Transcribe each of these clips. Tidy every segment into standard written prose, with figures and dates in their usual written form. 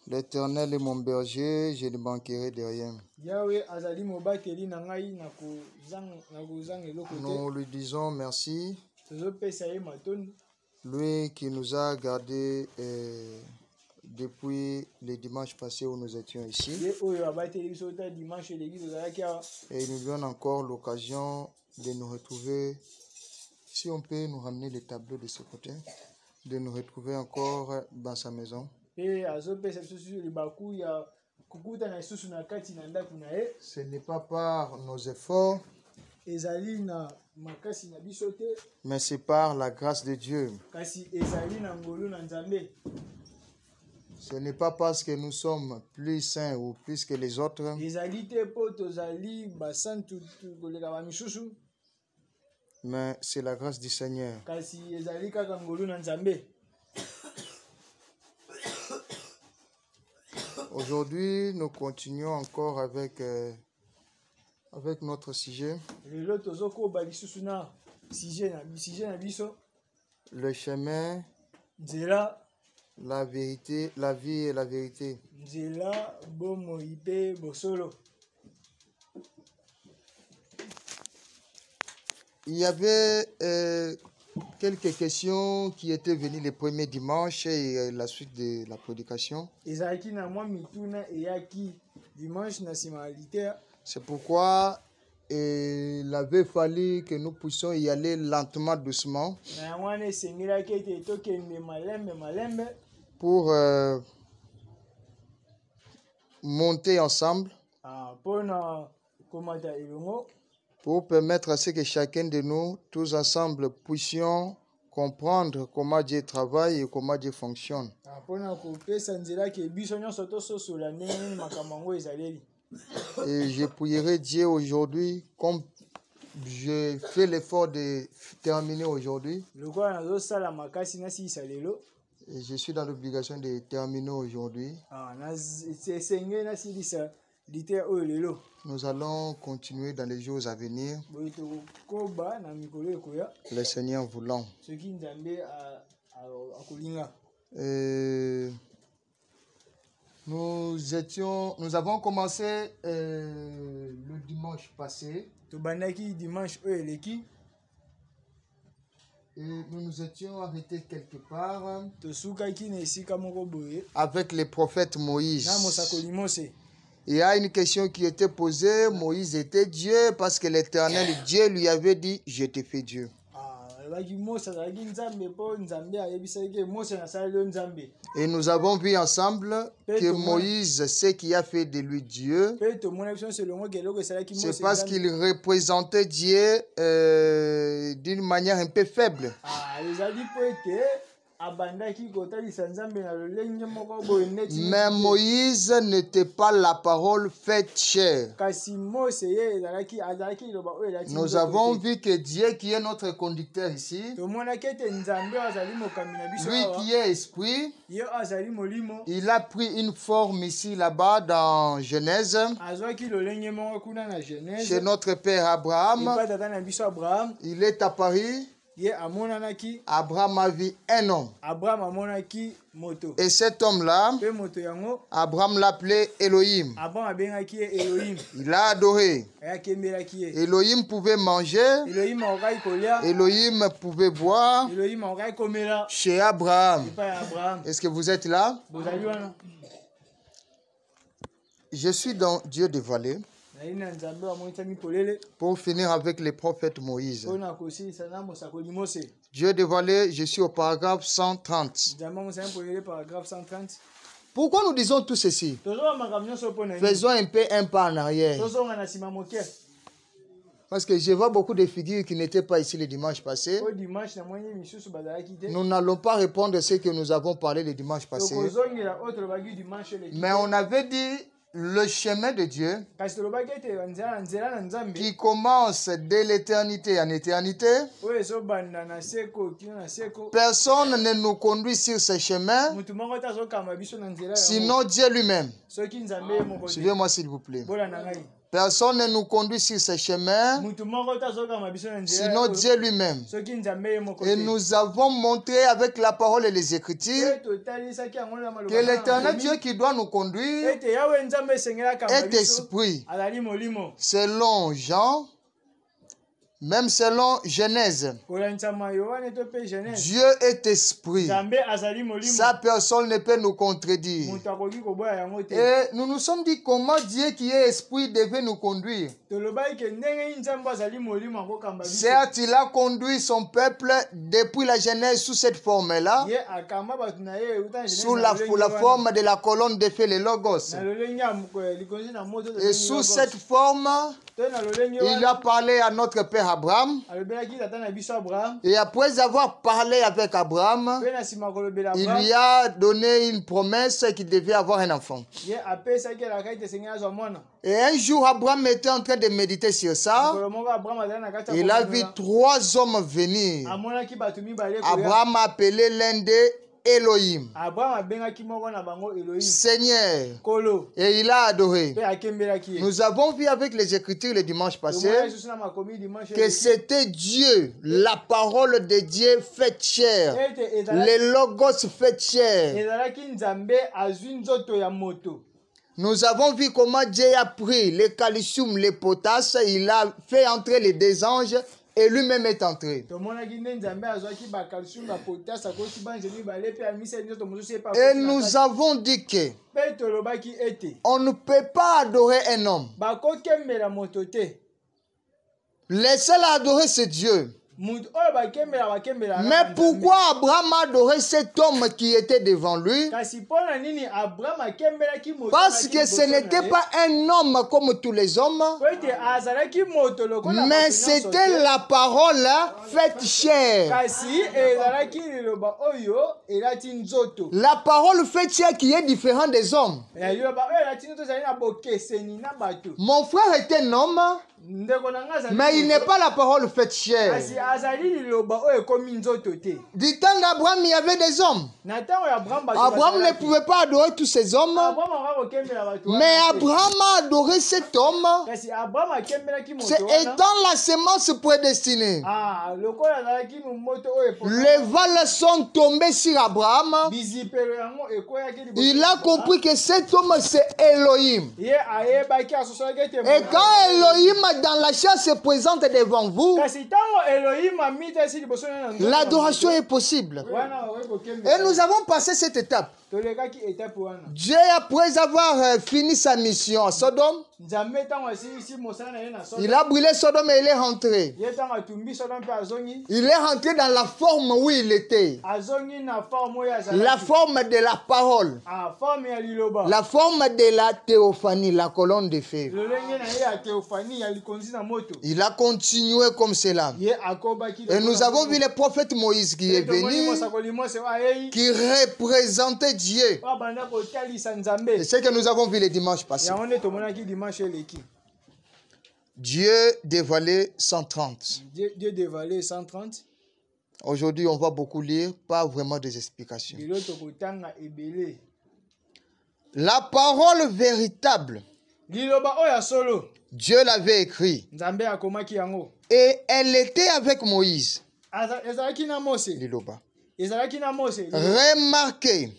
L'Éternel est mon berger, je ne manquerai de rien. Nous lui disons merci. Lui qui nous a gardés depuis le dimanche passé où nous étions ici. Et il nous donne encore l'occasion de nous retrouver. Si on peut nous ramener les tableaux de ce côté, de nous retrouver encore dans sa maison. Ce n'est pas par nos efforts, mais c'est par la grâce de Dieu. Ce n'est pas parce que nous sommes plus saints ou plus que les autres, mais c'est la grâce du Seigneur. Aujourd'hui, nous continuons encore avec notre sujet. Le chemin, la vérité, la vie et la vérité. Il y avait quelques questions qui étaient venues le premier dimanche et la suite de la prédication. C'est pourquoi il avait fallu que nous puissions y aller lentement, doucement, pour monter ensemble, pour permettre à ce que chacun de nous, tous ensemble, puissions comprendre comment Dieu travaille et comment Dieu fonctionne. Et je prierai Dieu aujourd'hui, comme je fais l'effort de terminer aujourd'hui. Et je suis dans l'obligation de terminer aujourd'hui. Nous allons continuer dans les jours à venir, le Seigneur voulant. Nous avons commencé le dimanche passé. Et nous nous étions arrêtés quelque part avec le prophète Moïse. Il y a une question qui était posée. Moïse était Dieu parce que l'Éternel Dieu lui avait dit « Je te fais Dieu ». Et nous avons vu ensemble que Moïse, ce qui a fait de lui Dieu, c'est parce qu'il représentait Dieu d'une manière un peu faible. Mais Moïse n'était pas la parole faite chair. Nous avons vu que Dieu qui est notre conducteur ici, lui qui est esprit, il a pris une forme ici là-bas dans Genèse, chez notre père Abraham. Il est apparu. Abraham a vu un homme. Et cet homme-là, Abraham l'appelait Elohim. Il a adoré. Elohim pouvait manger. Elohim pouvait boire chez Abraham. Est-ce que vous êtes là? Je suis dans Dieu dévoilé. Pour finir avec les prophètes Moïse. Dieu dévoilé, je suis au paragraphe 130. Pourquoi nous disons tout ceci? Faisons un peu un pas en arrière. Parce que je vois beaucoup de figures qui n'étaient pas ici le dimanche passé. Nous n'allons pas répondre à ce que nous avons parlé le dimanche passé. Mais on avait dit le chemin de Dieu qui commence dès l'éternité en éternité. Personne ne nous conduit sur ce chemin, sinon Dieu lui-même. Suivez-moi s'il vous plaît. Personne ne nous conduit sur ces chemins, sinon Dieu lui-même. Et nous avons montré avec la parole et les Écritures que l'Éternel Dieu qui doit nous conduire est esprit. Selon Jean, même selon Genèse, Dieu est esprit. Sa personne ne peut nous contredire. Et nous nous sommes dit comment Dieu qui est esprit devait nous conduire. Certes, il a conduit son peuple depuis la Genèse sous cette forme-là, sous la forme de la colonne de feu, le Logos. Et sous cette forme, il a parlé à notre père Abraham. Et après avoir parlé avec Abraham, il lui a donné une promesse qu'il devait avoir un enfant. Et un jour, Abraham était en train de méditer sur ça. Il a vu 3 hommes venir. Abraham a appelé l'un d'eux Elohim, Seigneur, et il a adoré. Nous avons vu avec les Écritures le dimanche passé que c'était Dieu, la parole de Dieu faite chair, le Logos fait chair. Nous avons vu comment Dieu a pris le calcium, le potasse, il a fait entrer les 2 anges. Et lui-même est entré. Et nous avons dit que on ne peut pas adorer un homme. Le seul à adorer, c'est Dieu. Mais pourquoi Abraham a adoré cet homme qui était devant lui? Parce que ce n'était pas un homme comme tous les hommes, mais c'était la parole faite chair. La parole faite chair qui est différente des hommes. Mon frère est un homme, mais il n'est pas la parole faite chair. Du temps d'Abraham, il y avait des hommes. Abraham ne pouvait pas adorer tous ces hommes. Mais Abraham a adoré cet homme. C'est étant la semence prédestinée. Les voiles sont tombés sur Abraham. Il a compris que cet homme c'est Elohim. Et quand Elohim dans la chair se présente devant vous, l'adoration est possible. Et nous avons passé cette étape. Dieu, après avoir fini sa mission à Sodome, il a brûlé Sodome et il est rentré. Il est rentré dans la forme où il était. La forme de la parole. La forme de la théophanie, la colonne de feu. Il a continué comme cela. Et nous avons vu le prophète Moïse qui est venu, qui représentait Dieu. C'est ce que nous avons vu le dimanche passé. Dieu dévoilé 130. Dieu dévoilé 130. Aujourd'hui, on va beaucoup lire, pas vraiment des explications. La parole véritable, Dieu l'avait écrit. Et elle était avec Moïse. Remarquez,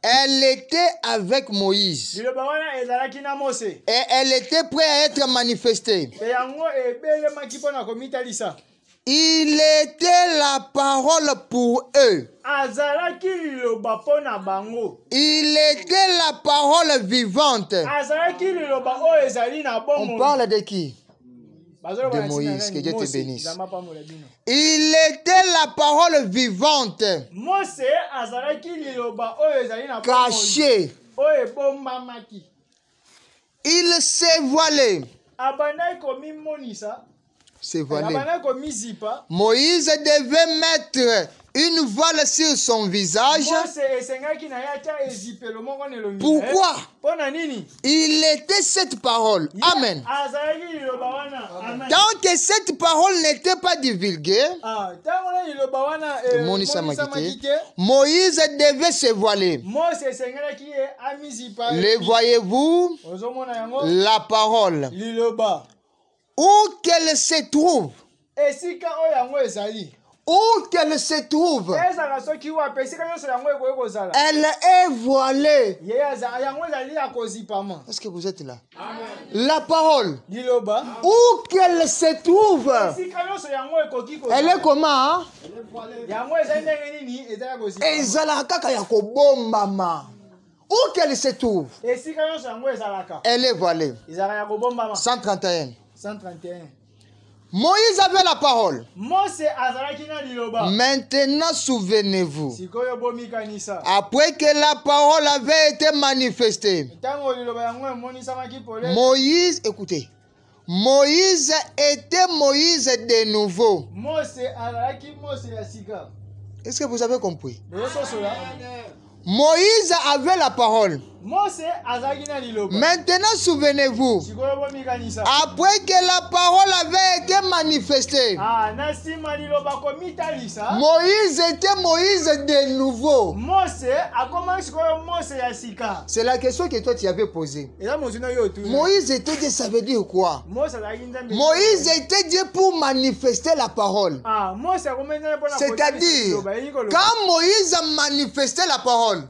elle était avec Moïse. Et elle était prête à être manifestée. Il était la parole pour eux. Il était la parole vivante. On parle de qui? De Moïse, que Dieu te bénisse. Il était la parole vivante, cachée. Il s'est voilé. Moïse devait mettre une voile sur son visage. Pourquoi? Il était cette parole. Amen. Tant que cette parole n'était pas divulguée, Moïse devait se voiler. Le voyez-vous? La parole. Où qu'elle se trouve. Où qu'elle se trouve, elle est voilée. Est-ce que vous êtes là? Amen. La parole, où qu'elle se trouve, elle est comment? Hein? Où qu'elle se trouve, elle est voilée. 131. Moïse avait la parole. Maintenant, souvenez-vous. Après que la parole avait été manifestée, Moïse, écoutez, Moïse était Moïse de nouveau. Est-ce que vous avez compris? Moïse avait la parole. Maintenant, souvenez-vous, après que la parole avait été manifestée, Moïse était Moïse de nouveau. C'est la question que toi tu avais posée. Moïse était Dieu, ça veut dire quoi? Moïse était Dieu pour manifester la parole. C'est-à-dire, quand Moïse a manifesté la parole,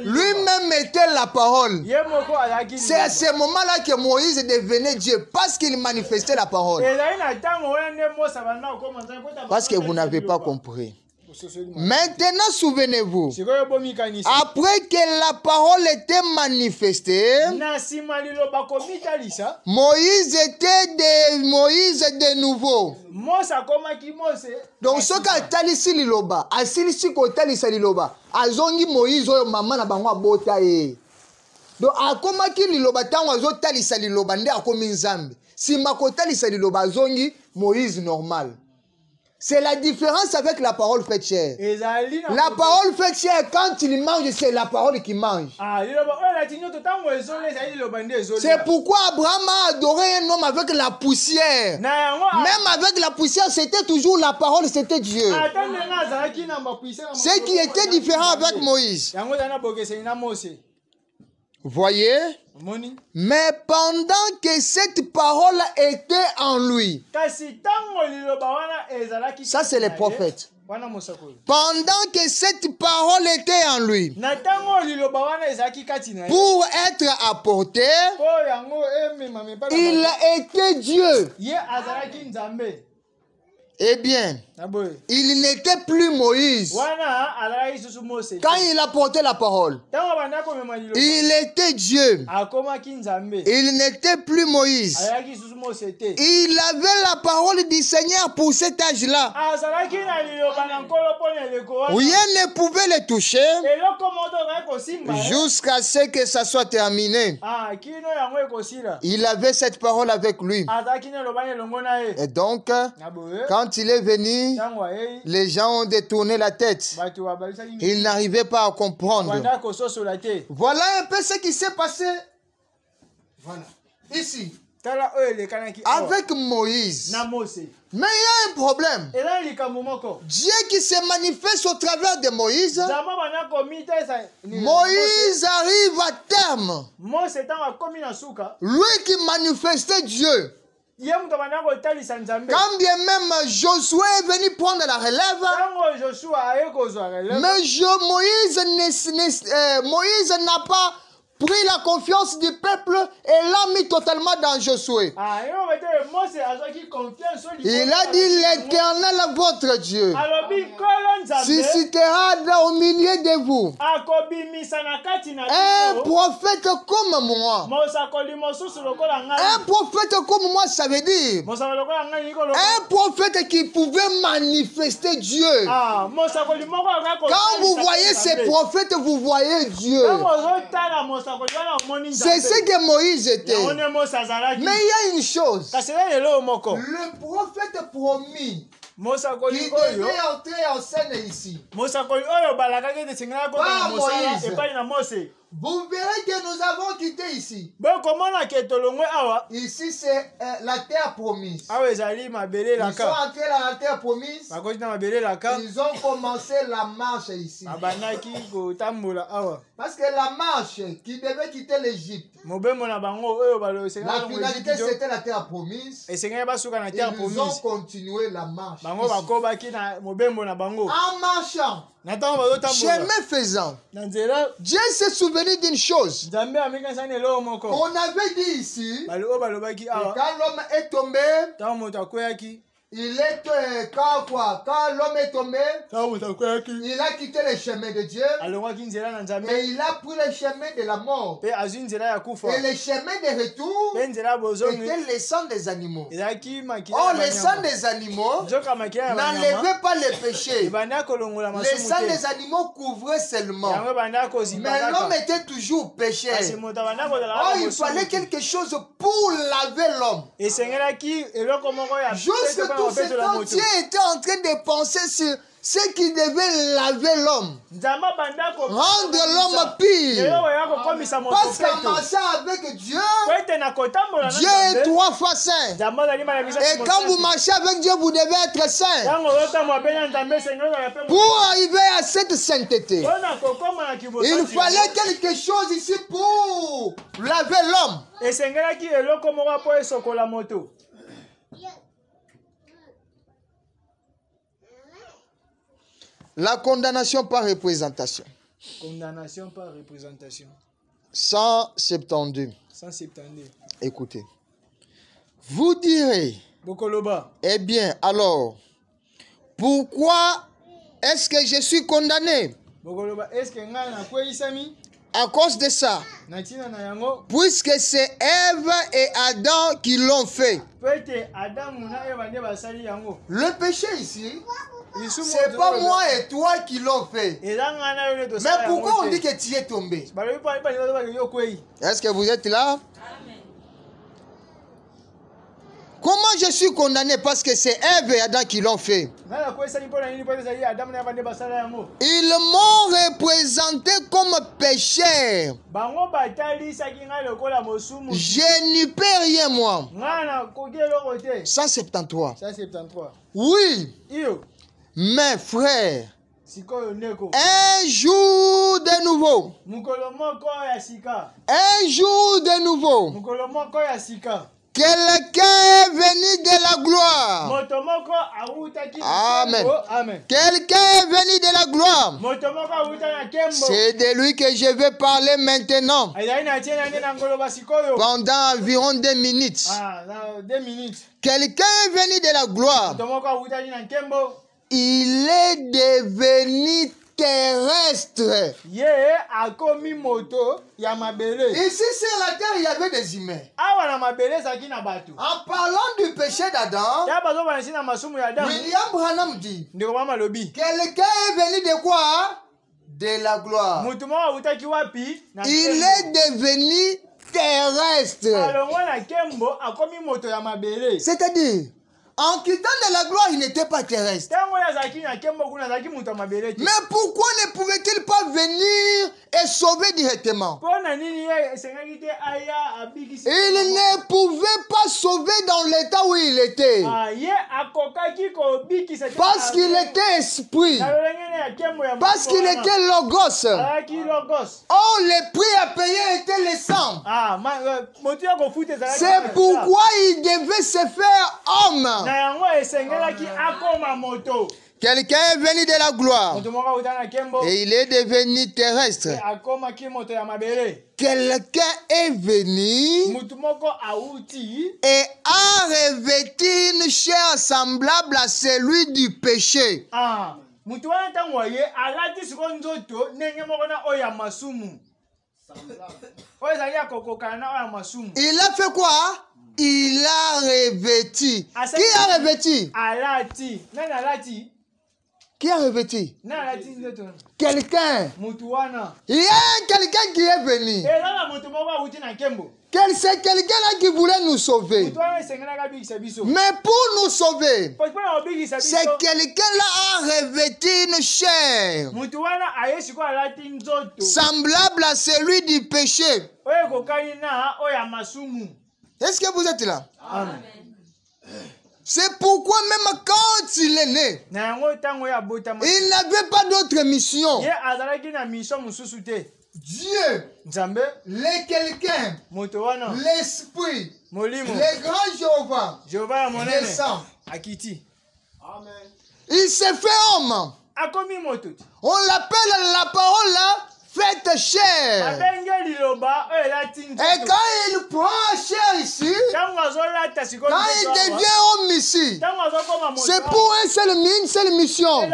lui-même était la parole. C'est à ce moment-là que Moïse devenait Dieu, parce qu'il manifestait la parole. Parce que vous n'avez pas compris. Maintenant, souvenez-vous, après que la parole était manifestée, Moïse était Moïse de nouveau. Donc, ce qu'a talisi liloba, asilisi ko talisa liloba, azongi Moïse oyo mama na bango abota ye. Donc, akomaki liloba tango azo talisa liloba nde akomi nzambe. Si mako talisa liloba azongi Moïse normal. C'est la différence avec la parole faite chair. La parole faite chair, quand il mange, c'est la parole qui mange. C'est pourquoi Abraham a adoré un homme avec la poussière. Même avec la poussière, c'était toujours la parole, c'était Dieu. Ce qui était différent avec Moïse. Voyez? Mais pendant que cette parole était en lui, ça c'est les prophètes. Pendant que cette parole était en lui, pour être apporté, il était Dieu. Eh bien, il n'était plus Moïse. Quand il a porté la parole, il était Dieu. Il n'était plus Moïse. Il avait la parole du Seigneur pour cet âge-là. Rien ne pouvait le toucher jusqu'à ce que ça soit terminé. Il avait cette parole avec lui. Et donc, quand il est venu, les gens ont détourné la tête. Ils n'arrivaient pas à comprendre. Voilà un peu ce qui s'est passé. Voilà. Ici. Avec Moïse. Mais il y a un problème. Dieu qui se manifeste au travers de Moïse. Moïse arrive à terme. Lui qui manifestait Dieu. Quand bien même Josué est venu prendre la relève, mais Moïse n'a pas pris la confiance du peuple et l'a mis totalement dans Josué. Il a dit l'Éternel votre Dieu suscitera au milieu de vous un prophète comme moi. Un prophète comme moi, ça veut dire un prophète qui pouvait manifester Dieu. Quand vous voyez ces prophètes, vous voyez Dieu. C'est ce que Moïse était. Mais il y a une chose. Le prophète promis qui devait entrer en scène ici. Pas Moïse. Vous verrez que nous avons quitté ici. Ici, c'est la terre promise. Ils sont entrés dans la terre promise. Ils ont commencé la marche ici. Parce que la marche qui devait quitter l'Égypte, la finalité, c'était la terre promise. Ils ont continué la marche ici. En marchant, chemin faisant, Dieu s'est souvenu d'une chose. On avait dit ici que quand l'homme est tombé, quand l'homme est tombé, il a quitté le chemin de Dieu, mais il a pris le chemin de la mort. Et le chemin de retour était le sang des animaux. Or, le sang des animaux n'enlevait pas les péchés. Le sang des animaux couvrait seulement. Mais l'homme était toujours pécheur. Or, il fallait quelque chose pour laver l'homme. Juste tout ce temps, Dieu était en train de penser sur ce qui devait laver l'homme, rendre l'homme pire. Parce qu'en marchant avec Dieu, Dieu est 3 fois saint. Et quand vous marchez avec Dieu, vous devez être saint. Pour arriver à cette sainteté, il fallait quelque chose ici pour laver l'homme. La condamnation par représentation. Condamnation par représentation. 172. 172. Écoutez. Vous direz, eh bien, alors, pourquoi est-ce que je suis condamné? À cause de ça, puisque c'est Ève et Adam qui l'ont fait. Le péché ici, c'est pas moi et toi qui l'ont fait. Mais pourquoi on dit que tu es tombé? Est-ce que vous êtes là? Comment je suis condamné? Parce que c'est Ève et Adam qui l'ont fait. Ils m'ont représenté comme pécheur. Je n'y peux rien, moi. 173. Oui. Mes frères, un jour de nouveau. Un jour de nouveau. Quelqu'un est venu de la gloire. Amen. Quelqu'un est venu de la gloire. C'est de lui que je vais parler maintenant. Pendant environ 2 minutes. Quelqu'un est venu de la gloire. Il est devenu terrestre. Ici sur la terre, il y avait des humains. En parlant du péché d'Adam, William Branham dit, quelqu'un est venu de quoi? De la gloire. Il est devenu terrestre. C'est-à-dire, en quittant de la gloire, il n'était pas terrestre. Mais pourquoi ne pouvait-il pas venir et sauver directement? Il ne pouvait pas sauver dans l'état où il était. Parce qu'il était esprit. Parce qu'il était logos. Oh, le prix à payer était le sang. C'est pourquoi il devait se faire homme. Quelqu'un est venu de la gloire et il est devenu terrestre. Quelqu'un est venu et a revêtu une chair semblable à celui du péché. Il a fait quoi? Il a revêtu. Qui a revêtu? Qui a revêtu? Quelqu'un. Il y a quelqu'un qui est venu. c'est quelqu'un qui voulait nous sauver. Mais pour nous sauver, c'est quelqu'un-là a revêtu une chair semblable à celui du péché. Est-ce que vous êtes là? Amen. C'est pourquoi même quand il est né, il n'avait pas d'autre mission. Dieu, le quelqu'un, l'esprit, le grand Jéhovah, descend. Il s'est fait homme. On l'appelle la parole là, faite chair. Et quand il prend chair ici, quand il devient homme ici, c'est pour une seule mission,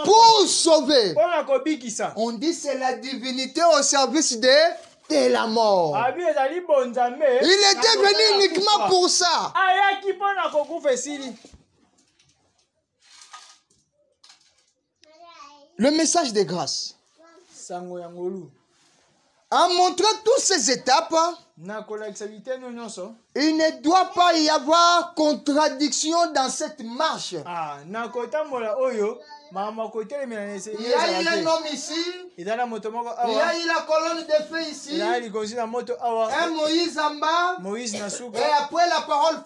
pour sauver. On dit c'est la divinité au service de la mort. Il était venu uniquement pour ça. Le message de grâce. En montrant toutes ces étapes, il ne doit pas y avoir contradiction dans cette marche. Il y a eu un homme ici, il y a eu la colonne de feu ici, un Moïse en bas, et après la parole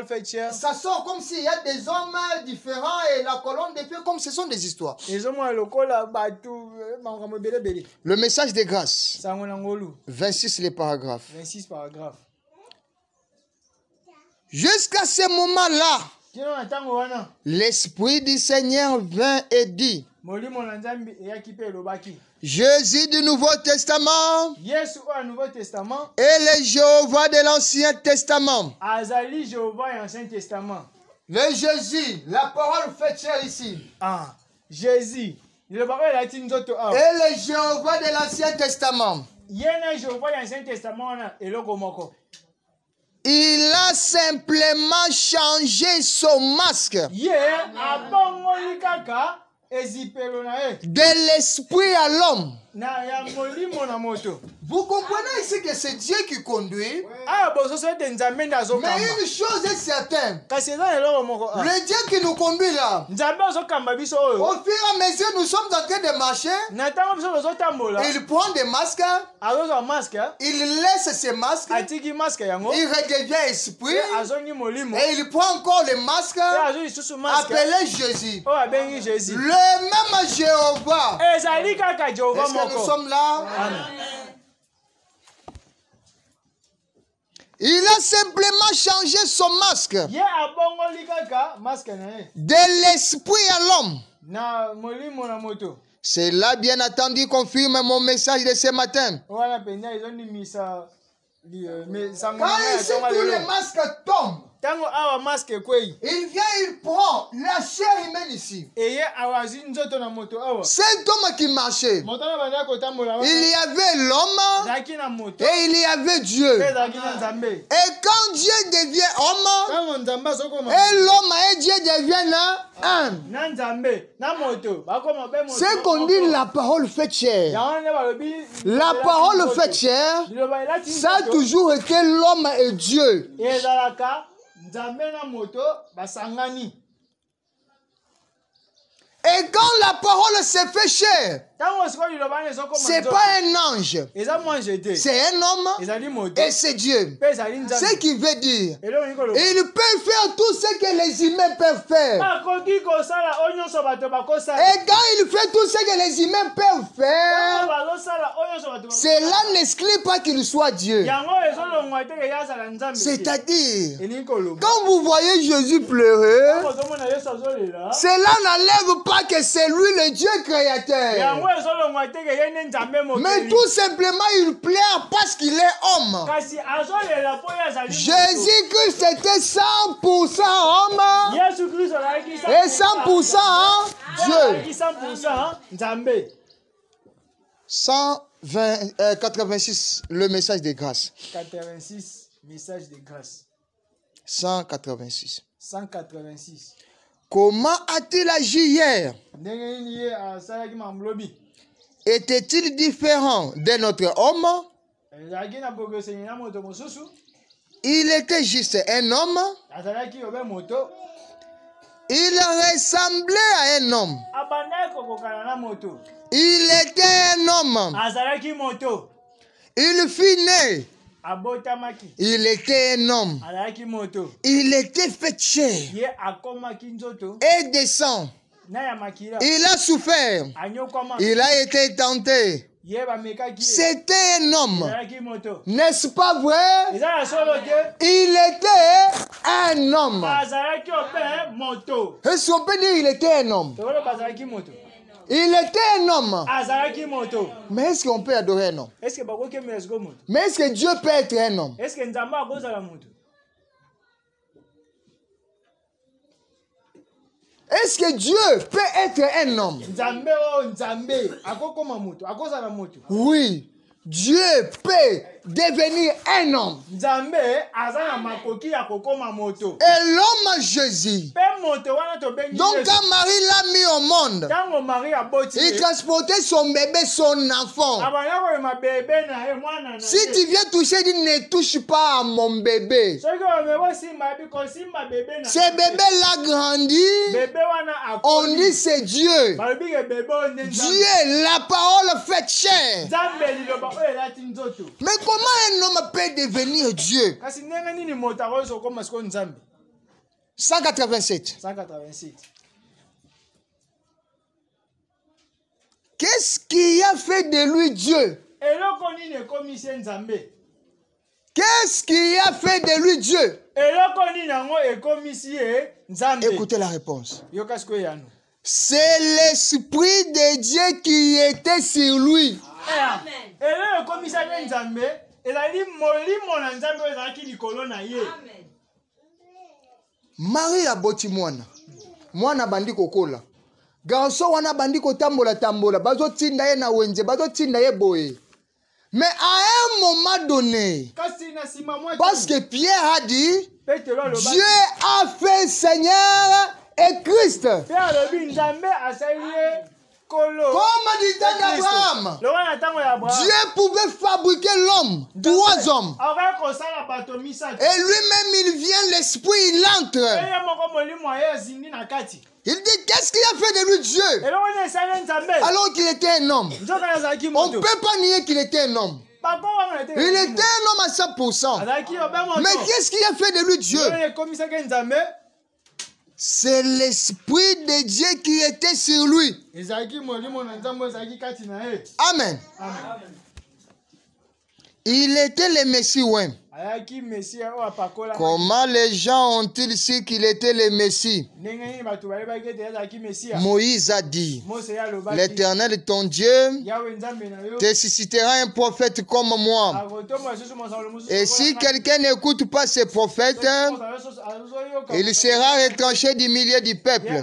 faite chair, ça sort comme s'il y a des hommes différents et la colonne de feu comme ce sont des histoires. Le message de grâce, 26 les paragraphes. Jusqu'à ce moment-là, l'Esprit du Seigneur vint et dit, Jésus du Nouveau Testament et le Jéhovah de l'Ancien Testament. Le Jésus, la parole faite chair ici. Jésus. Et le Jéhovah de l'Ancien Testament. Il a simplement changé son masque de l'esprit à l'homme. Vous comprenez ici que c'est Dieu qui conduit. Mais une chose est certaine. Le Dieu qui nous conduit là, au fur et à mesure nous sommes en train de marcher, il prend des masques, il laisse ses masques, il redevient esprit, et il prend encore les masques appelés Jésus. Le même Jéhovah. Est-ce que nous sommes là? Amen. Il a simplement changé son masque de l'esprit à l'homme. Cela, bien entendu, confirme mon message de ce matin. Quand ici tous les masques tombent, il vient, il prend la chair humaine ici. Cet homme qui marchait, il y avait l'homme et il y avait Dieu. Et quand Dieu devient homme, et l'homme et Dieu deviennent un. C'est qu'on dit la parole faite chair. La parole faite chair, ça a toujours été l'homme et Dieu. Et quand la parole s'est fait chair, c'est pas un ange, c'est un homme et c'est Dieu. Ce qui veut dire, il peut faire tout ce que les humains peuvent faire. Et quand il fait tout ce que les humains peuvent faire, cela n'exclut pas qu'il soit Dieu. C'est-à-dire, quand vous voyez Jésus pleurer, cela n'enlève pas que c'est lui le Dieu créateur. Mais tout simplement il pleure parce qu'il est homme. Jésus-Christ était 100% homme et 100% Dieu. 86, le message de grâce. 86, message de grâce. 186. 186. Comment a-t-il agi hier? Était-il différent de notre homme? Il était juste un homme. Il ressemblait à un homme. Il était un homme. Il fut né. Il était un homme. Il était fait chair et descend. Il a souffert. Il a été tenté. C'était un homme. N'est-ce pas vrai? Il était un homme. Est-ce qu'on peut dire qu'il était un homme? Il était un homme. Mais est-ce qu'on peut adorer un homme? Mais est-ce que Dieu peut être un homme? Est-ce que Dieu peut être un homme? Oui, Dieu peut devenir un homme. Et l'homme Jésus. Donc quand Marie l'a mis au monde, il transportait son bébé, son enfant. Si tu viens toucher, il dit ne touche pas à mon bébé. Ce bébé l'a grandi. On dit c'est Dieu. Dieu, la parole fait chair. Mais comment un homme peut devenir Dieu? 187. Qu'est-ce qui a fait de lui Dieu? Qu'est-ce qui a fait de lui Dieu? Écoutez la réponse. C'est l'Esprit de Dieu qui était sur lui. Marie a boti mwana bandi kokola. Garçon wana bandi kotambola tambola. Bazo tinda ye na wenze, bazo tinda ye boye. Mais à un moment donné, parce que Pierre a dit, Dieu a fait Seigneur et Christ. Comme dit Abraham, Dieu pouvait fabriquer l'homme, 3 hommes. Et lui-même, il vient, l'esprit, il entre. Il dit, qu'est-ce qu'il a fait de lui Dieu? Alors qu'il était un homme. On ne peut pas nier qu'il était un homme. Il était un homme à 100%. Mais qu'est-ce qu'il a fait de lui Dieu? C'est l'Esprit de Dieu qui était sur lui. Amen. Il était le Messie, ouais. Comment les gens ont-ils su qu'il était le Messie? Moïse a dit, l'Éternel ton Dieu te suscitera un prophète comme moi. Et si quelqu'un n'écoute pas ce prophète, il sera retranché du milieu du peuple.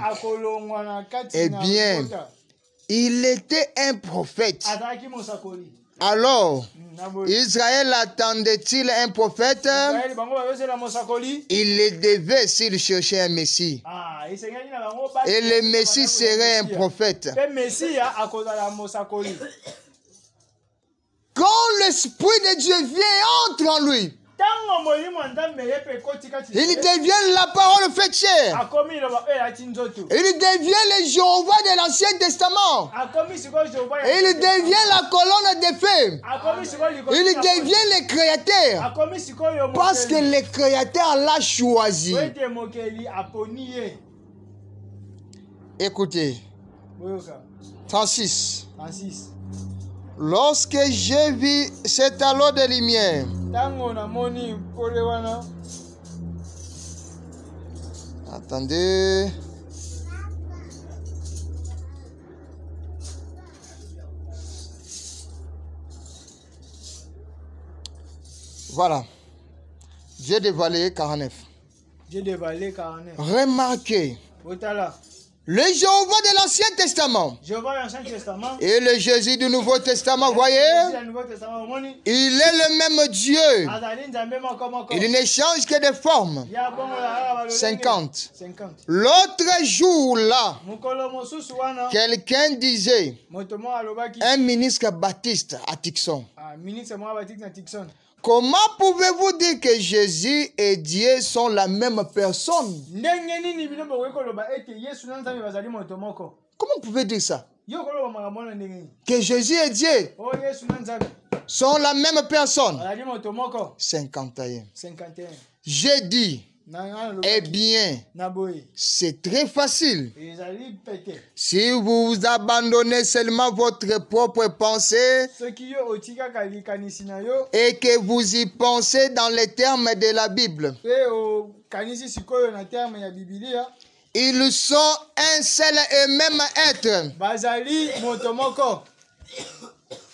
Eh bien, il était un prophète. Alors, Israël attendait-il un prophète? Il le devait s'il cherchait un Messie. Et le Messie serait un prophète. Quand l'Esprit de Dieu vient, entre en lui. Il devient la parole faite chair. Il devient le Jéhovah de l'Ancien Testament. Il devient la colonne de feu. Il devient le Créateur. Parce que le Créateur l'a choisi. Écoutez. 36. Lorsque j'ai vu cet halo de lumière, attendez. Voilà. Dieu dévoilé 49. Dieu dévoilé 49. Remarquez. Le Jéhovah de l'Ancien Testament et le Jésus du Nouveau Testament, voyez, il est le même Dieu. Il ne change que de forme. 50. L'autre jour là, quelqu'un disait, un ministre baptiste à Tixon, comment pouvez-vous dire que Jésus et Dieu sont la même personne? Comment vous pouvez dire ça? Que Jésus et Dieu sont la même personne. 51. J'ai dit, eh bien, c'est très facile. Si vous abandonnez seulement votre propre pensée et que vous y pensez dans les termes de la Bible, ils sont un seul et même être.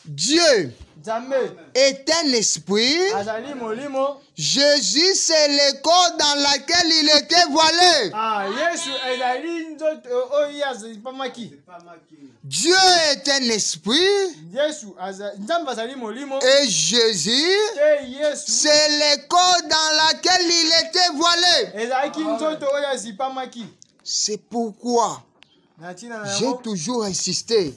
Dieu est un esprit. Jésus, c'est le corps dans lequel il était voilé. Dieu est un esprit. Et Jésus, c'est le corps dans lequel il était voilé. C'est pourquoi j'ai toujours insisté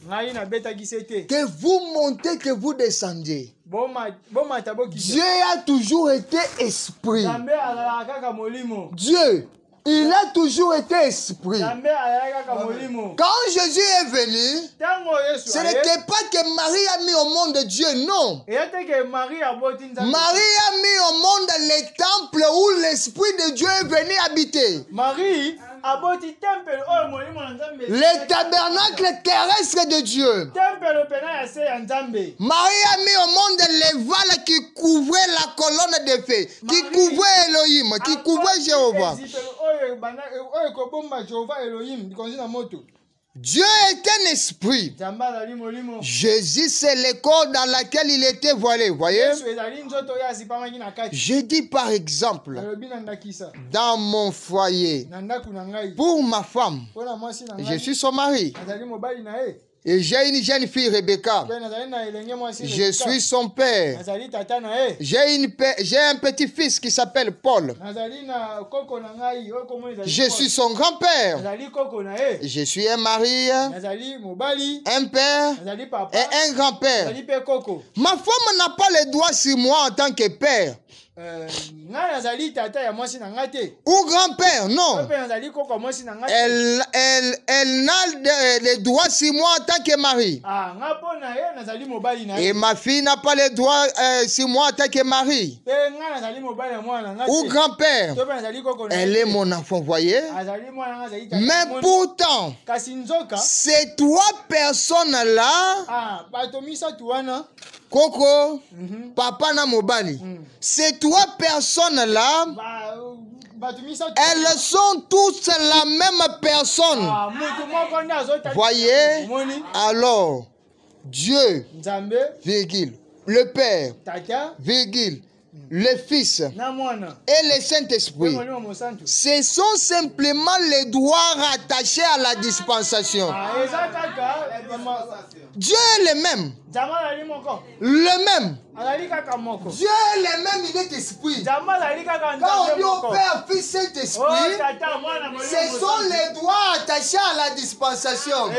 que vous montez, que vous descendez. Dieu a toujours été esprit. Dieu, il a toujours été esprit. Quand Jésus est venu, ce n'était pas que Marie a mis au monde Dieu, non. Marie a mis au monde le temple où l'esprit de Dieu est venu habiter. Le tabernacle terrestre de Dieu. Marie a mis au monde les voiles qui couvraient la colonne de feu, qui couvraient Elohim, qui couvraient Jéhovah. Dieu est un esprit. Jésus, c'est le corps dans lequel il était voilé. Voyez? Je dis par exemple, dans mon foyer, pour ma femme, je suis son mari. Et j'ai une jeune fille, Rebecca. Je suis son père. J'ai un petit-fils qui s'appelle Paul. Je suis son grand-père. Je suis un mari, un père et un grand-père. Ma femme n'a pas le droit sur moi en tant que père. Ou grand-père, non. Elle n'a le droit sur moi en tant que mari. Et ma fille n'a pas le droit sur moi en tant que mari. Ou grand-père. Elle est mon enfant, voyez. Mais pourtant, ces trois personnes-là, Coco, papa na mobali. Ces trois personnes-là, elles sont toutes la même personne. Voyez? Alors, Dieu, virgule, le Père, virgule, le Fils et le Saint-Esprit, ce sont simplement les droits rattachés à la dispensation. Dieu est le même. Le même. Dieu est le même, il est esprit. Quand on dit au Père, Fils, Saint-Esprit, ce sont les droits attachés à la dispensation. Quand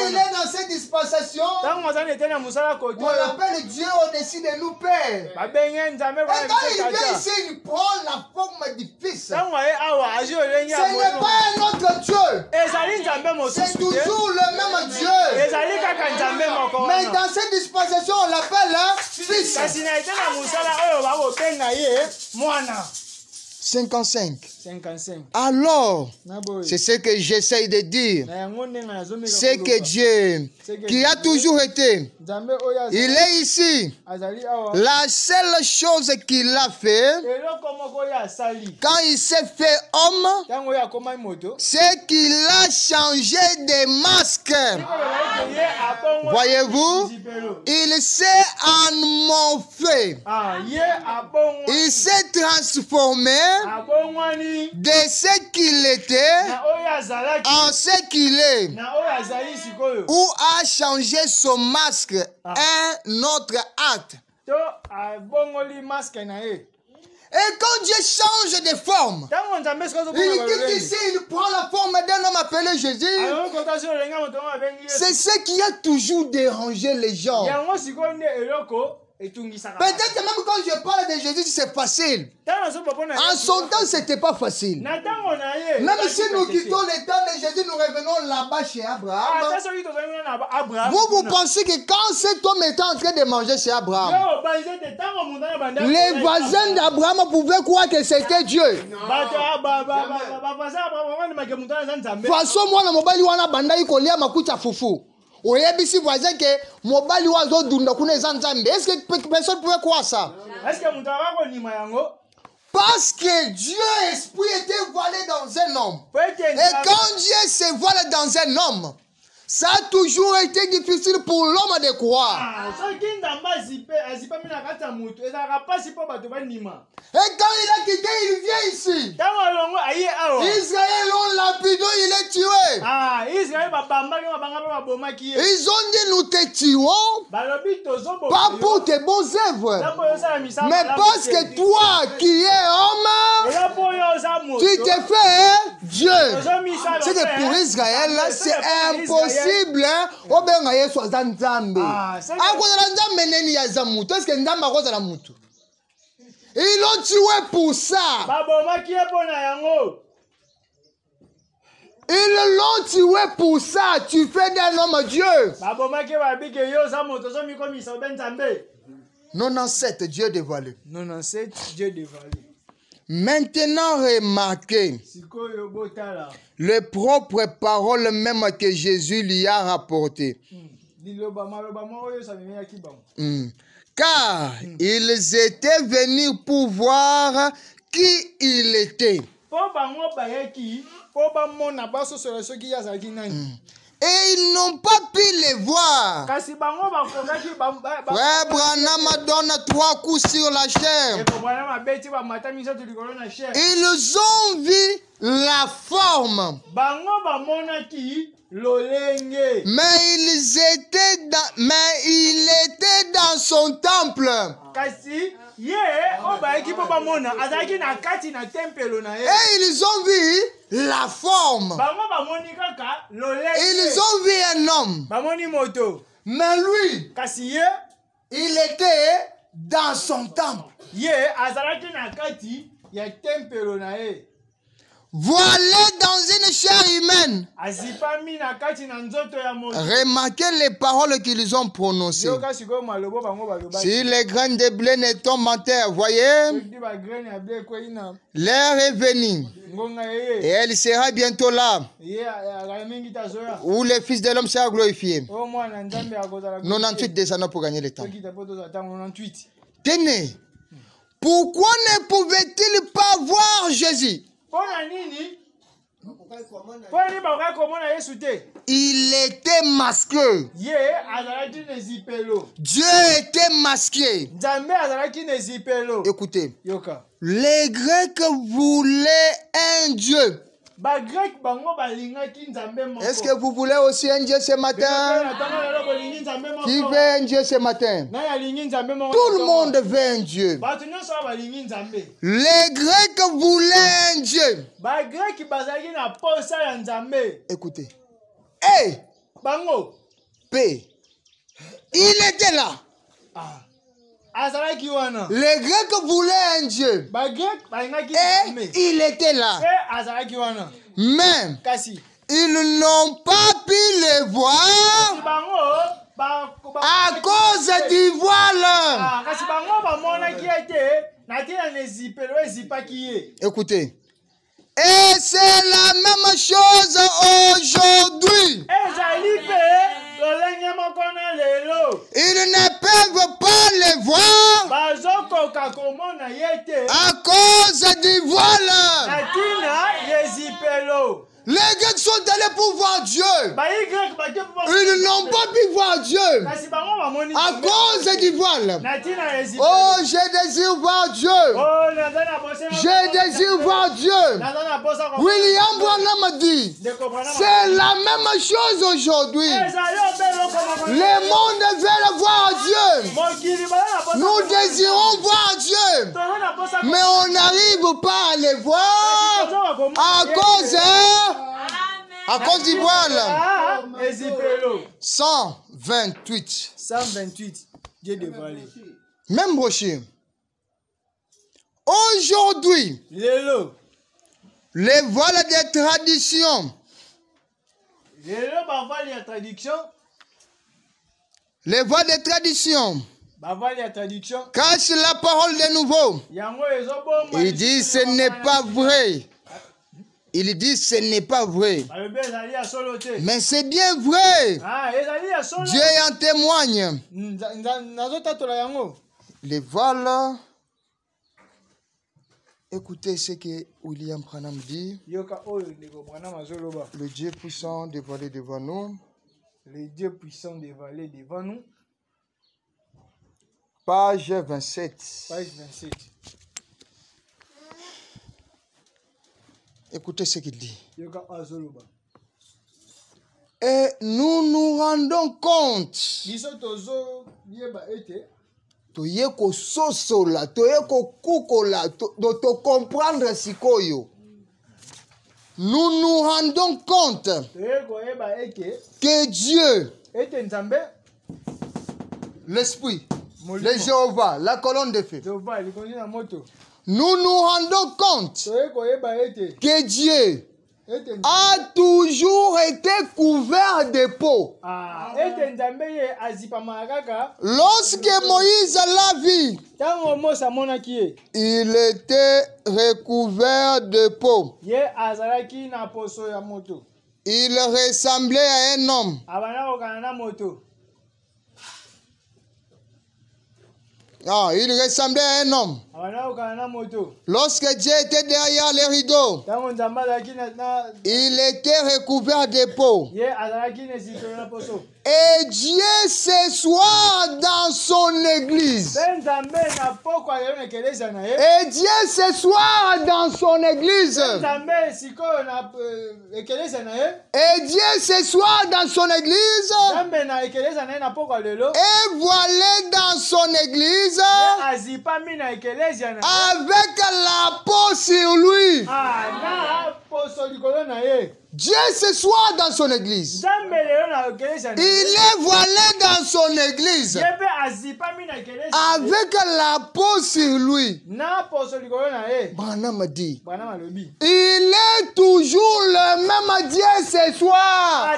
il est dans cette dispensation, on appelle Dieu au-dessus de nous, Père. Et quand il vient ici, il prend la forme du Fils. Ce n'est pas un autre Dieu. C'est toujours le même Dieu. Mais dans cette dispensation, on l'appelle Fils. 55. Alors, c'est ce que j'essaye de dire. C'est que Dieu, qui a toujours été, il est ici. La seule chose qu'il a fait, quand il s'est fait homme, c'est qu'il a changé de masque. Voyez-vous, il s'est emmorphé. Il s'est transformé de ce qu'il était en ce qu'il est, ou a changé son masque un autre acte. Et quand Dieu change de forme, il dit ici, il prend la forme d'un homme appelé Jésus. C'est ce qui a toujours dérangé les gens. Peut-être même quand je parle de Jésus, c'est facile. En son temps, ce n'était pas facile. Même si nous quittons le temps de Jésus, nous revenons là-bas chez Abraham. Vous pensez que quand cet homme était en train de manger chez Abraham, les voisins d'Abraham pouvaient croire que c'était Dieu. De toute façon, moi, je suis voisin que est-ce que personne pouvait croire ça? Parce que Dieu, esprit, était voilé dans un homme. Et quand Dieu se voile dans un homme, ça a toujours été difficile pour l'homme de croire. Et quand il a quitté, il vient ici. Israël, on l'a pidon, il est tué. Ils ont dit nous te tuons, pas pour tes beaux œuvres, mais parce que toi qui es homme, tu te fais Dieu. C'est que pour Israël, c'est impossible. Ils l'ont tué pour ça. Ils l'ont tué pour ça. Tu fais d'un homme Dieu. 97, Dieu dévoilé. 97, Dieu dévoilé. Maintenant, remarquez les propres paroles même que Jésus lui a rapportées. Car ils étaient venus pour voir qui il était. Et ils n'ont pas pu les voir. Frère Branham donne 3 coups sur la chair. Ils ont vu la forme. Mais il était dans son temple. Et ils ont vu la forme. Ils ont vu un homme. Mais lui, il était dans son temple. Voilé dans une chair humaine. Remarquez les paroles qu'ils ont prononcées. Si les graines de blé ne tombent en terre, voyez, l'heure est venue. Et elle sera bientôt là, où le Fils de l'homme sera glorifié. 98 descendants pour gagner le temps. Tenez, pourquoi ne pouvait-il pas voir Jésus? Il était masqué. Dieu était masqué. Écoutez, les Grecs voulaient un Dieu. Est-ce que vous voulez aussi un Dieu ce matin? Qui veut un Dieu ce matin? Tout le monde veut un Dieu. Les Grecs voulaient un Dieu. Écoutez. Hey! P. Il était là. Les Grecs voulaient un Dieu. Et il était là. Mais ils n'ont pas pu le voir à cause du voile. Écoutez. Et c'est la même chose aujourd'hui. Ils ne peuvent pas les voir à cause du voile. Les Grecs sont allaient pour voir Dieu. Ils n'ont pas pu voir Dieu à cause du voile. Oh, je désire voir Dieu. Je désire voir Dieu. William Branham a dit, c'est la même chose aujourd'hui. Le monde veut voir Dieu. Nous désirons voir Dieu. Mais on n'arrive pas à les voir à cause du voile. 128. 128. Dieu dévoilé. Même brochure. Aujourd'hui, les voiles des traditions. Les voiles des traditions cachent la parole de nouveau. Il dit ce n'est pas vrai. Il dit ce n'est pas vrai. Mais c'est bien vrai. Dieu en témoigne. Les voiles. Écoutez ce que William Branham dit. Le Dieu puissant dévoilé devant nous. Le Dieu puissant dévoilé devant nous. Page 27. Page 27. Écoutez ce qu'il dit. Et nous nous rendons compte. Toye ko sosola, toye ko kukola, to comprendre sikoyo. Nous nous rendons compte que Dieu, l'Esprit, le Jéhovah, la colonne de feu, nous nous rendons compte que Dieu a toujours été couvert de peau. Lorsque Moïse l'a vu, il était recouvert de peau. Il ressemblait à un homme. Ah, il ressemblait à un homme. Lorsque Dieu était derrière les rideaux, il était recouvert de peau. Et Dieu s'assoit dans son église. Et Dieu s'assoit dans son église. Et Dieu s'assoit dans son église. Et voilé dans son église. Avec la peau sur lui. Dieu s'assoit dans son église. Il est voilé dans son église. Avec la peau sur lui. Branham a dit, il est toujours le même Dieu ce soir.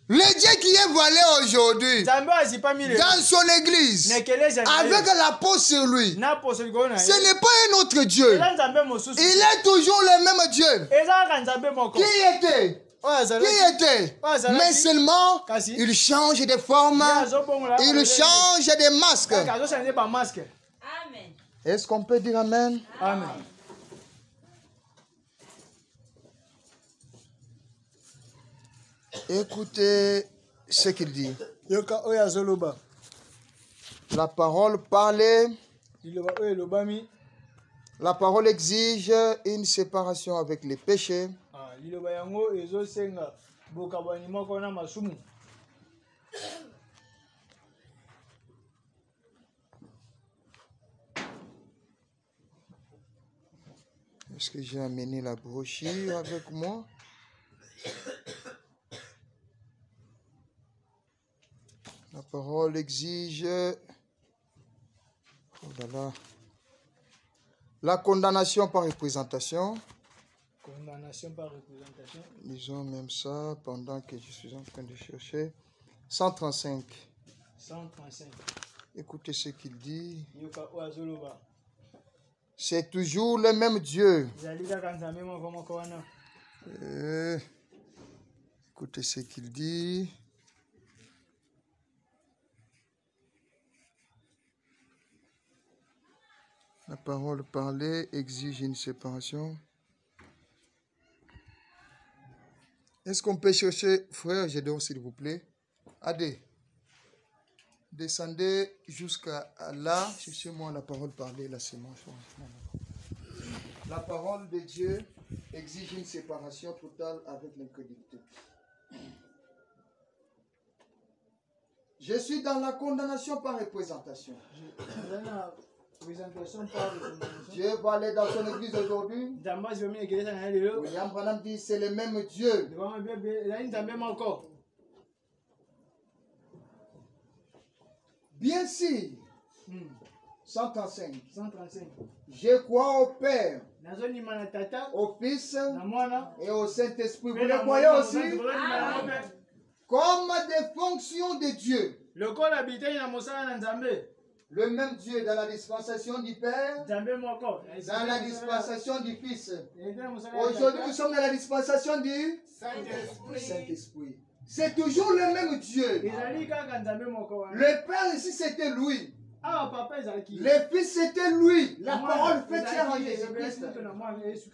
Le Dieu qui est voilé aujourd'hui dans son église avec la peau sur lui, ce n'est pas un autre Dieu. Il est toujours le même Dieu. Qui était? Mais seulement il change de forme, il change de masque. Est-ce qu'on peut dire Amen? Amen. Écoutez ce qu'il dit. La parole parlée. La parole exige une séparation avec les péchés. Est-ce que j'ai amené la brochure avec moi? La parole exige la condamnation par représentation. Condamnation par représentation. Lisons même ça pendant que je suis en train de chercher. 135. 135. Écoutez ce qu'il dit. C'est toujours le même Dieu. Écoutez ce qu'il dit. La parole parlée exige une séparation. Est-ce qu'on peut chercher, frère Gédéon, s'il vous plaît? Allez. Descendez jusqu'à là. Cherchez-moi la parole parlée, là, c'est moi. La parole de Dieu exige une séparation totale avec l'incrédulité. Je suis dans la condamnation par représentation. Dieu va aller dans son église aujourd'hui. William Branham dit c'est le même Dieu. Bien sûr. 135. Je crois au Père, au Fils et au Saint-Esprit. Vous le croyez aussi? Comme des fonctions de Dieu. Le même Dieu dans la dispensation du Père, dans la dispensation du Fils. Aujourd'hui, nous sommes dans la dispensation du Saint-Esprit. C'est toujours le même Dieu. Le Père ici, c'était lui. Le Fils, c'était lui. La parole faite chair en Jésus-Christ.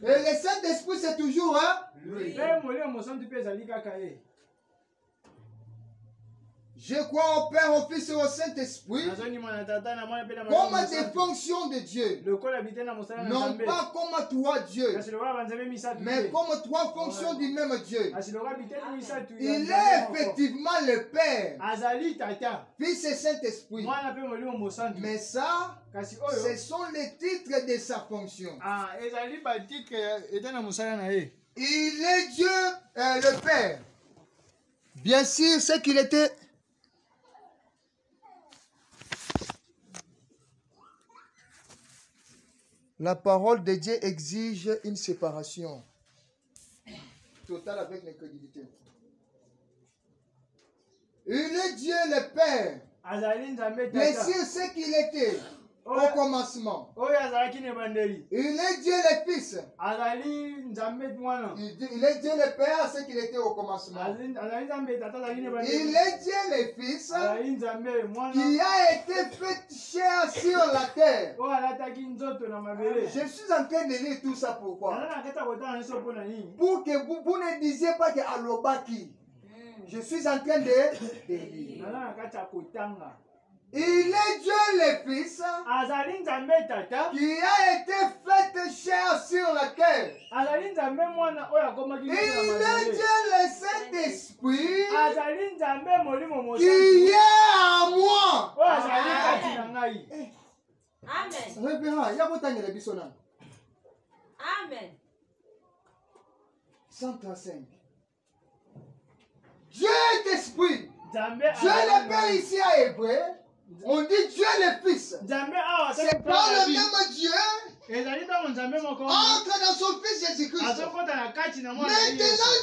Et le Saint-Esprit, c'est toujours lui. Je crois au Père, au Fils et au Saint-Esprit comme des fonctions de Dieu. Non pas comme trois dieux, mais comme trois fonctions du même Dieu. Il est effectivement le Père, Fils et Saint-Esprit. Mais ça, ce sont les titres de sa fonction. Il est Dieu, le Père. Bien sûr, c'est qu'il était... La parole de Dieu exige une séparation totale avec l'incrédulité. Il est Dieu le Père. Bien sûr, ce qu'il était au commencement. Il est Dieu le Fils. Il est Dieu le Père, ce qu'il était au commencement. Il est Dieu le Fils qui a été fait chair sur la terre. Je suis en train de lire tout ça pourquoi? Pour que vous ne disiez pas que Alobaki. Je suis en train de lire. Il est Dieu le Fils qui a été fait chair sur la terre. Il est Dieu le Saint-Esprit qui est à moi. Amen. 135. Dieu est esprit. Dieu le Père ici à Hébreu. On dit Dieu le Fils. C'est pas le même Dieu. Entre dans son Fils Jésus-Christ. Maintenant,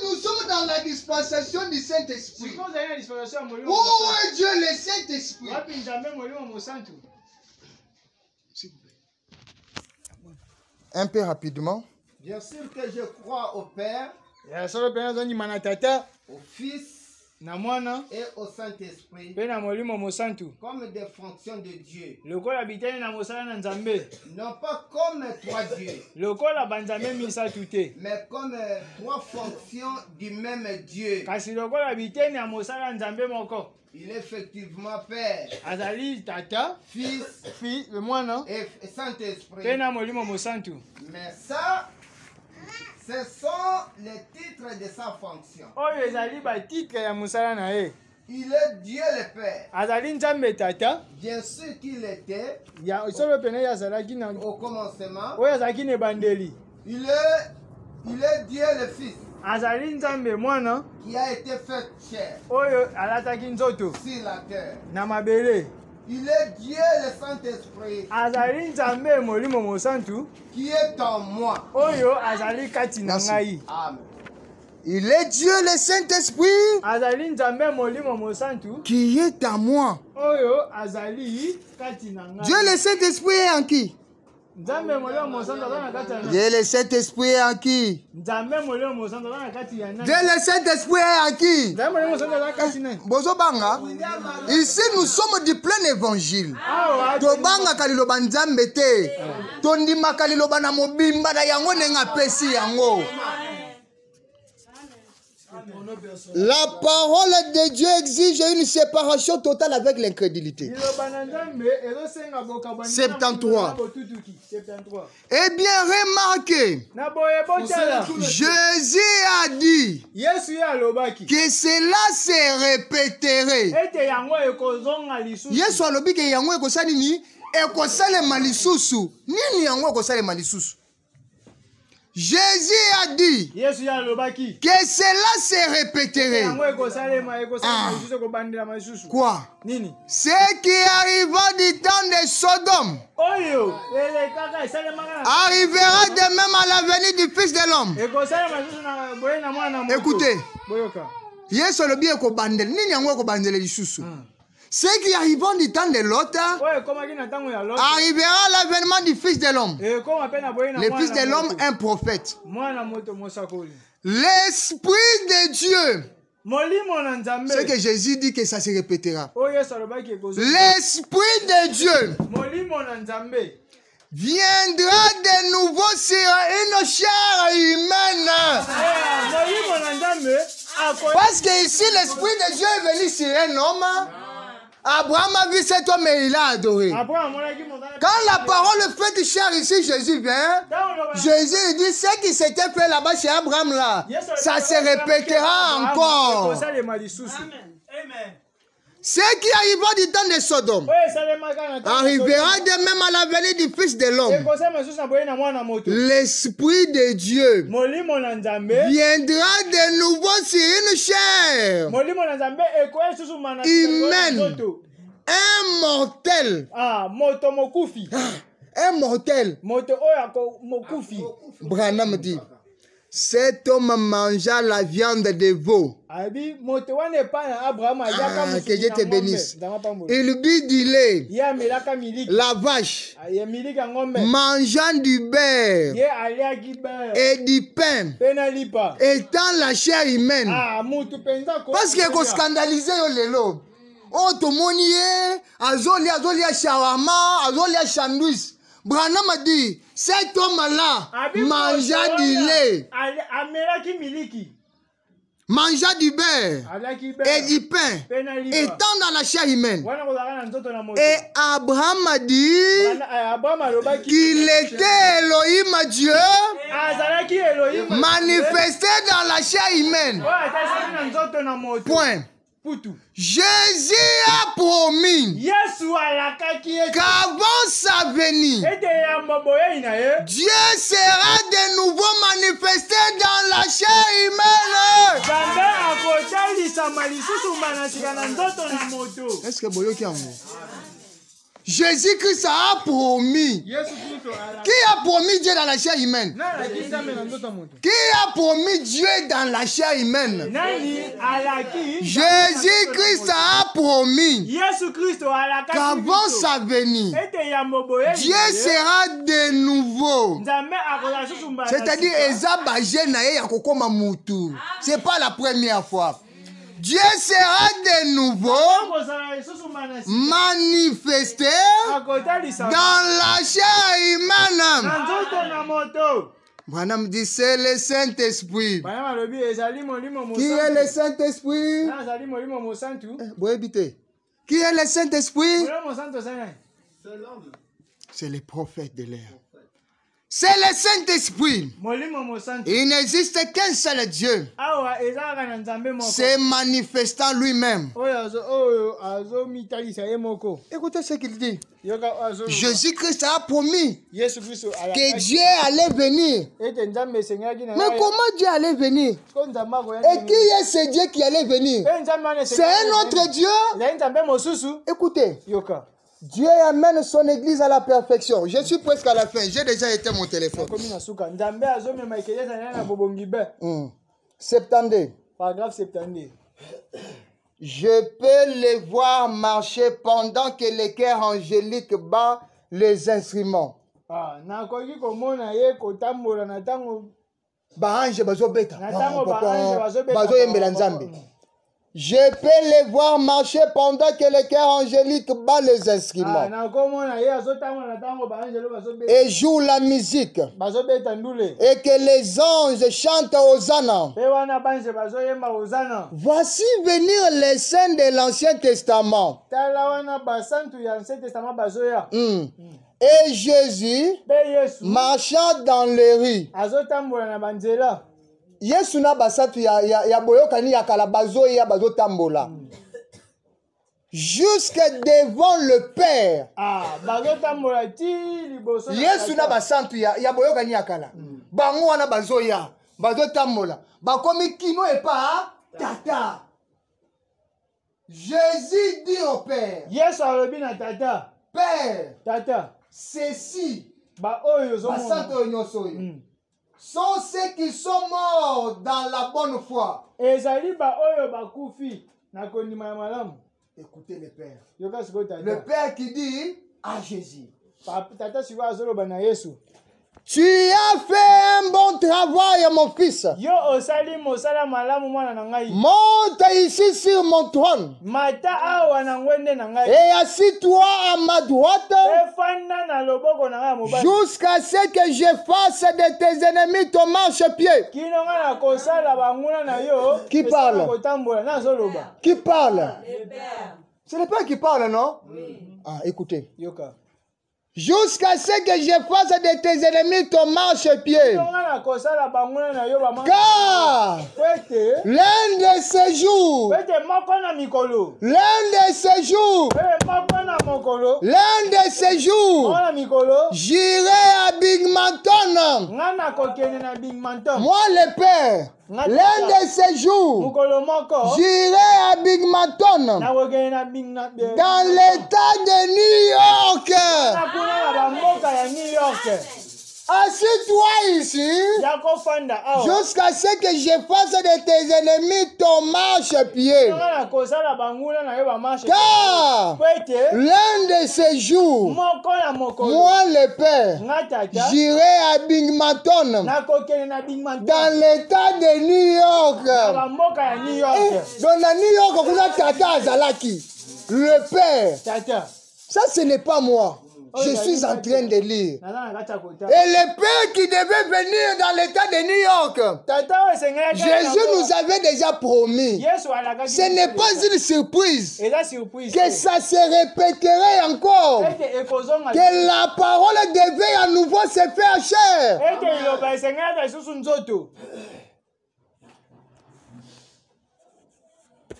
nous sommes dans la dispensation du Saint-Esprit. Où est Dieu le Saint-Esprit? Un peu rapidement. Bien sûr que je crois au Père, au Fils et au Saint-Esprit comme des fonctions de Dieu. Non pas comme trois dieux, mais comme trois fonctions du même Dieu. Il est effectivement Père, Fils et Saint-Esprit. Mais ça, ce sont les titres de sa fonction. Il est Dieu le Père. Bien sûr qu'il était au commencement. Il est Dieu le Fils qui a été fait chair sur la terre. Il est Dieu le Saint-Esprit qui est en moi. Merci. Amen. Il est Dieu le Saint-Esprit qui est en moi. Dieu le Saint-Esprit est en qui? Dieu le Saint-Esprit est en qui? Dieu le Saint-Esprit est en qui? Ici nous sommes du plein évangile. Tobanga kaliloba nzambe te. Tondima kaliloba na mobimba na yango nenga pesi yango. La parole de Dieu exige une séparation totale avec l'incrédulité. 73. Eh bien, remarquez, Jésus a dit que cela se répéterait. Yesu alobi ke yango ekosali ni ekosalema lisusu. Nini yango ekosalema lisusu? Jésus a dit que cela se répéterait. Quoi? Ce qui arriva du temps de Sodome arrivera de même à la venue du Fils de l'homme. Écoutez, Yesu alobi ekobandela. Nini yango ekobandela lisusu? Ce qui arrivera du temps de Lot arrivera à l'avènement du Fils de l'homme. Le Fils de l'homme, un prophète. L'Esprit de Dieu. C'est que Jésus dit que ça se répétera. L'Esprit de Dieu viendra de nouveau sur une chair humaine. Parce que ici, l'Esprit de Dieu est venu sur un homme. Abraham a vu cet homme et il a adoré. Quand la parole fait chair ici, Jésus vient. Jésus dit ce qui s'était fait là-bas chez Abraham là, ça se répétera encore. Ce qui arrivera du temps de Sodome arrivera de même à la venue du Fils de l'homme. L'Esprit de Dieu viendra de nouveau sur une chair humaine. Un mortel. Un mortel. Branham dit. Cet homme mangea la viande de veau. Que Dieu te bénisse. Il but du lait. La vache. Mangeant du beurre. Et du pain. Étant la chair humaine. Parce qu'il faut scandaliser les lobes. Oh, tout le monde y est. Azolia shawarma. Azolia sandwich. Branham a dit, cet homme-là mangea du lait, mangea du beurre et du pain, étant dans la chair humaine. Et Abraham a dit qu'il était Elohim Dieu, manifesté dans la chair humaine. Point. Jésus a promis qu'avant sa venue, Dieu sera de nouveau manifesté dans la chair humaine. Est-ce que Boyoki amour? Jésus-Christ a promis. Qui a promis Dieu dans la chair humaine? Qui a promis Dieu dans la chair humaine? Jésus-Christ a promis qu'avant sa venue, Dieu sera de nouveau. C'est-à-dire, c'est pas la première fois. Dieu sera de nouveau manifesté dans la chair humaine. Madame dit c'est le Saint-Esprit. Qui est le Saint-Esprit? Qui est le Saint-Esprit? C'est le prophète de l'air. C'est le Saint-Esprit. Il n'existe qu'un seul Dieu. C'est manifestant lui-même. Écoutez ce qu'il dit. Jésus-Christ a promis que Dieu allait venir. Mais comment Dieu allait venir? Et qui est ce Dieu qui allait venir? C'est un autre Dieu. Écoutez. Dieu amène son église à la perfection. Je suis presque à la fin. J'ai déjà éteint mon téléphone. 72. Paragraphe 72. Je peux les voir marcher pendant que les chœurs angéliques battent les instruments. Je peux les voir marcher pendant que le cœur angélique bat les instruments et joue la musique et que les anges chantent Hosanna. Voici venir les saints de l'Ancien Testament. Et Jésus marchant dans les rues. Yesu na basatu ya boyokani ya kalabazo ya bazo tambola. Jusque devant le Père. Yesu na basantu ya boyokani ya kala. Bango wana bazo ya bazo tambola. Bakomi kino et pas tata. Jésus dit au Père. Yesu alobi na tata. Père. Tata. Ceci. Basantu onyoso yo. Sont ceux qui sont morts dans la bonne foi. Écoutez le Père. Le Père qui dit à Jésus. Tu as fait un bon travail, mon fils. Monte ici sur mon trône. Et assis-toi à ma droite. Jusqu'à ce que je fasse de tes ennemis ton marchepied. Qui parle? Qui parle? C'est le Père qui parle, non? Oui. Ah, écoutez. Jusqu'à ce que je fasse de tes ennemis ton marchepied. Car l'un de ces jours, j'irai à Bigmanton. Moi le Père. L'un de ces jours, j'irai à Bigmanton, dans l'état de New York. Assis-toi ici, jusqu'à ce que je fasse de tes ennemis ton marchepied. Car l'un de ces jours, moi le Père, j'irai à Binghamton, dans l'état de New York. Donc à New York, on a Tata Azalaki, le Père. Ça, ce n'est pas moi. Je suis en train de lire. Et le Père qui devait venir dans l'état de New York, Jésus nous avait déjà promis. Ce n'est pas une surprise que ça se répéterait encore. Que la parole devait à nouveau se faire chair.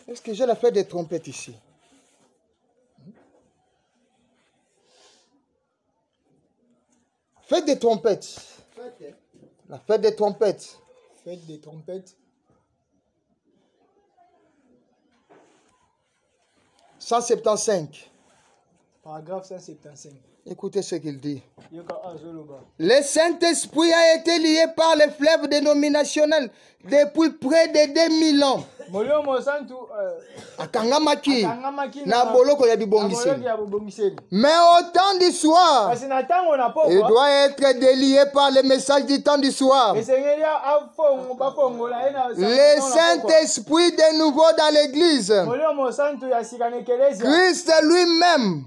Est-ce que j'ai la fête des trompettes ici? Fête des trompettes. La fête des trompettes. Fête des trompettes. 175. Paragraphe 175. Écoutez ce qu'il dit. Le Saint-Esprit a été lié par les fleuves dénominationnels depuis près de 2000 ans. Akangamaki na boloko ya bibongiseli. Mais au temps du soir, il doit être délié par le message du temps du soir. Le Saint-Esprit de nouveau dans l'église. Christ lui-même,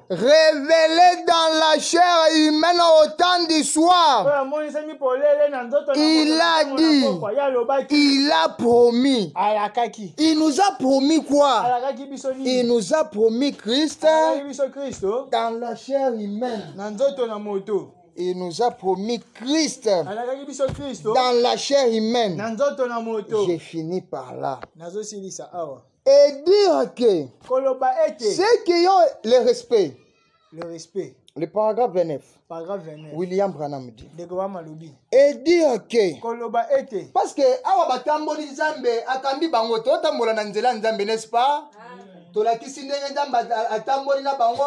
révélé dans la chair humaine au temps du soir, il a dit, il a promis. Il nous a promis quoi? Il nous a promis Christ dans la chair humaine. Il nous a promis Christ dans la chair humaine. J'ai fini par là. Et dire que ceux qui ont le respect, le paragraphe 29, William Branham dit, et dire que parce que awa batamboli nzambe akambi bango to tambola na nzela nzambe, n'est-ce pas? Tolakisi ndenge nzambe atamboli na bango.